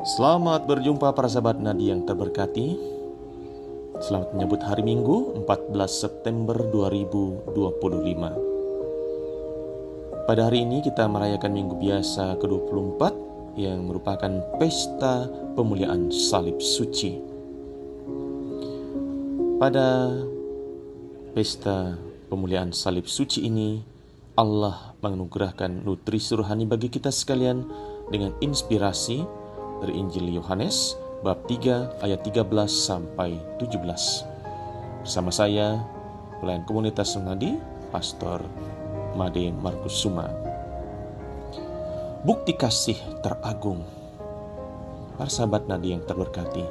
Selamat berjumpa para sahabat Nadi yang terberkati. Selamat menyambut hari Minggu 14 September 2025. Pada hari ini kita merayakan Minggu Biasa ke-24 yang merupakan Pesta Pemuliaan Salib Suci. Pada Pesta Pemuliaan Salib Suci ini, Allah menganugerahkan nutrisi rohani bagi kita sekalian dengan inspirasi dari Injil Yohanes bab 3 ayat 13 sampai 17. Bersama saya, pelayan komunitas Nadi, Pastor Made Markus Suma. Bukti kasih teragung. Para sahabat Nadi yang terberkati,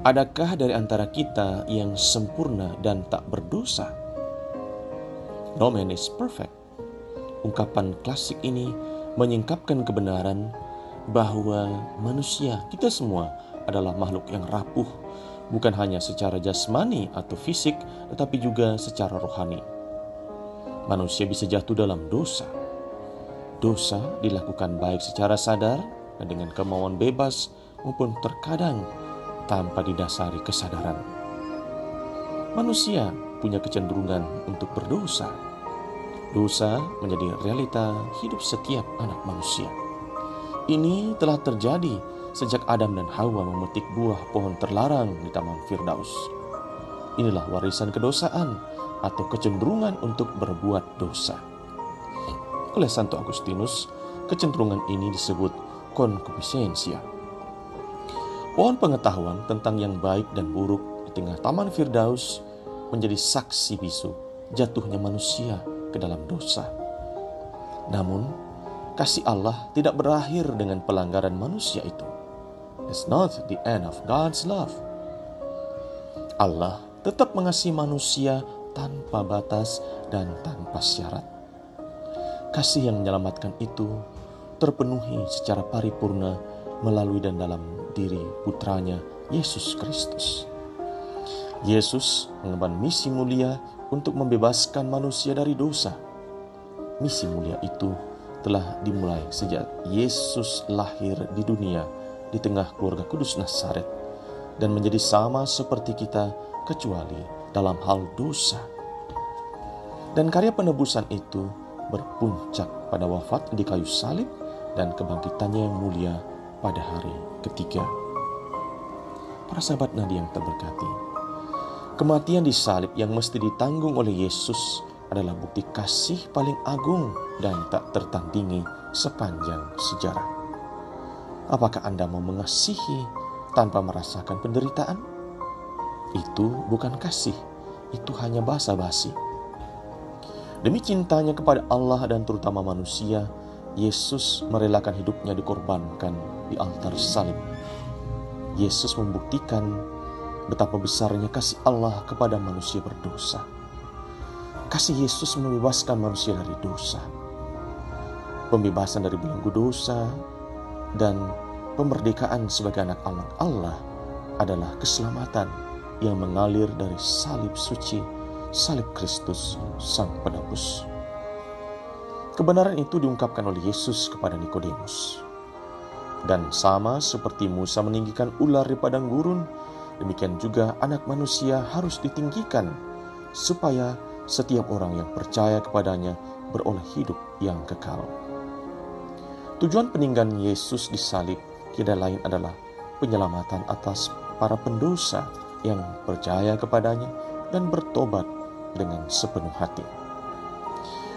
adakah dari antara kita yang sempurna dan tak berdosa? No man is perfect. Ungkapan klasik ini menyingkapkan kebenaran bahwa manusia, kita semua adalah makhluk yang rapuh, bukan hanya secara jasmani atau fisik, tetapi juga secara rohani. Manusia bisa jatuh dalam dosa. Dosa dilakukan baik secara sadar dan dengan kemauan bebas, maupun terkadang tanpa didasari kesadaran. Manusia punya kecenderungan untuk berdosa. Dosa menjadi realita hidup setiap anak manusia. Ini telah terjadi sejak Adam dan Hawa memetik buah pohon terlarang di Taman Firdaus. Inilah warisan kedosaan atau kecenderungan untuk berbuat dosa. Oleh Santo Agustinus, kecenderungan ini disebut koncupiscentia. Pohon pengetahuan tentang yang baik dan buruk di tengah Taman Firdaus menjadi saksi bisu jatuhnya manusia ke dalam dosa. Namun, kasih Allah tidak berakhir dengan pelanggaran manusia itu. It's not the end of God's love. Allah tetap mengasihi manusia tanpa batas dan tanpa syarat. Kasih yang menyelamatkan itu terpenuhi secara paripurna melalui dan dalam diri putranya Yesus Kristus. Yesus mengemban misi mulia untuk membebaskan manusia dari dosa. Misi mulia itu telah dimulai sejak Yesus lahir di dunia di tengah keluarga kudus Nazaret dan menjadi sama seperti kita kecuali dalam hal dosa. Dan karya penebusan itu berpuncak pada wafat di kayu salib dan kebangkitannya yang mulia pada hari ketiga. Para sahabat Nadi yang terberkati, kematian di salib yang mesti ditanggung oleh Yesus adalah bukti kasih paling agung dan tak tertandingi sepanjang sejarah. Apakah Anda mau mengasihi tanpa merasakan penderitaan? Itu bukan kasih, itu hanya basa-basi. Demi cintanya kepada Allah dan terutama manusia, Yesus merelakan hidupnya dikorbankan di altar salib. Yesus membuktikan betapa besarnya kasih Allah kepada manusia berdosa. Kasih Yesus membebaskan manusia dari dosa. Pembebasan dari belenggu dosa dan pemerdekaan sebagai anak-anak Allah adalah keselamatan yang mengalir dari salib suci, salib Kristus Sang Penebus. Kebenaran itu diungkapkan oleh Yesus kepada Nikodemus. Dan sama seperti Musa meninggikan ular di padang gurun, demikian juga anak manusia harus ditinggikan supaya setiap orang yang percaya kepadanya beroleh hidup yang kekal. Tujuan peninggalan Yesus di salib tidak lain adalah penyelamatan atas para pendosa yang percaya kepadanya dan bertobat dengan sepenuh hati.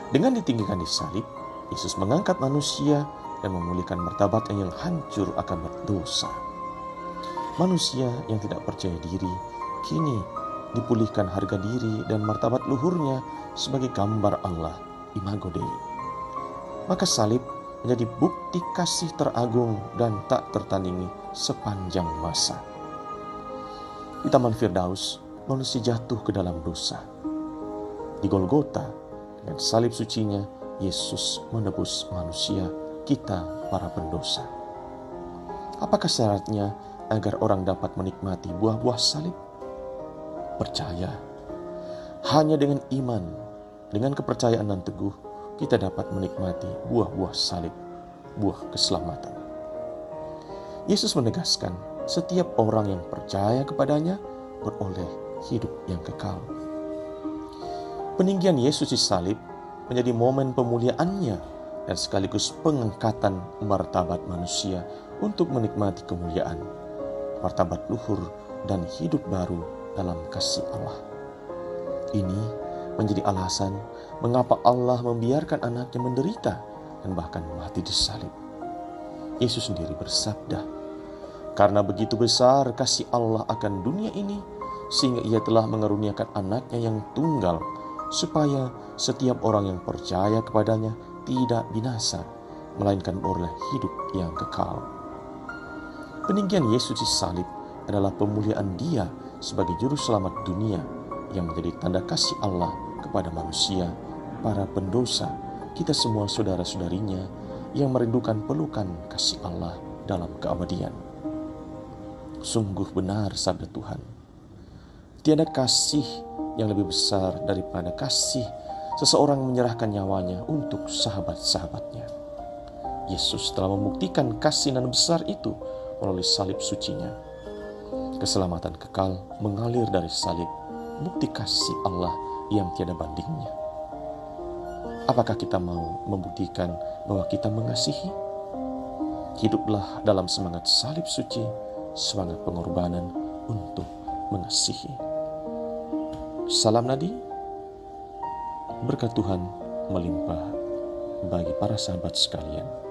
Dengan ditinggikan di salib, Yesus mengangkat manusia dan memulihkan martabatnya yang hancur akan berdosa. Manusia yang tidak percaya diri kini dipulihkan harga diri dan martabat luhurnya sebagai gambar Allah, Imago Dei. Maka salib menjadi bukti kasih teragung dan tak tertandingi sepanjang masa. Di Taman Firdaus, manusia jatuh ke dalam dosa. Di Golgota, dengan salib sucinya, Yesus menebus manusia, kita para pendosa. Apakah syaratnya agar orang dapat menikmati buah-buah salib? Percaya. Hanya dengan iman, dengan kepercayaan dan teguh, kita dapat menikmati buah-buah salib, buah keselamatan. Yesus menegaskan, setiap orang yang percaya kepadanya beroleh hidup yang kekal. Peninggian Yesus di salib menjadi momen pemuliaannya dan sekaligus pengangkatan martabat manusia untuk menikmati kemuliaan, martabat luhur, dan hidup baru dalam kasih Allah. Ini menjadi alasan mengapa Allah membiarkan anaknya menderita dan bahkan mati di salib. Yesus sendiri bersabda, "Karena begitu besar kasih Allah akan dunia ini, sehingga ia telah mengaruniakan anaknya yang tunggal, supaya setiap orang yang percaya kepadanya tidak binasa, melainkan beroleh hidup yang kekal." Peninggian Yesus di salib adalah pemuliaan Dia sebagai juru selamat dunia yang menjadi tanda kasih Allah kepada manusia, para pendosa, kita semua saudara-saudarinya yang merindukan pelukan kasih Allah dalam keabadian. Sungguh benar sabda Tuhan, tiada kasih yang lebih besar daripada kasih seseorang menyerahkan nyawanya untuk sahabat-sahabatnya. Yesus telah membuktikan kasih nan besar itu melalui salib sucinya. Keselamatan kekal mengalir dari salib, bukti kasih Allah yang tiada bandingnya. Apakah kita mau membuktikan bahwa kita mengasihi? Hiduplah dalam semangat salib suci, semangat pengorbanan untuk mengasihi. Salam Nadi, berkat Tuhan melimpah bagi para sahabat sekalian.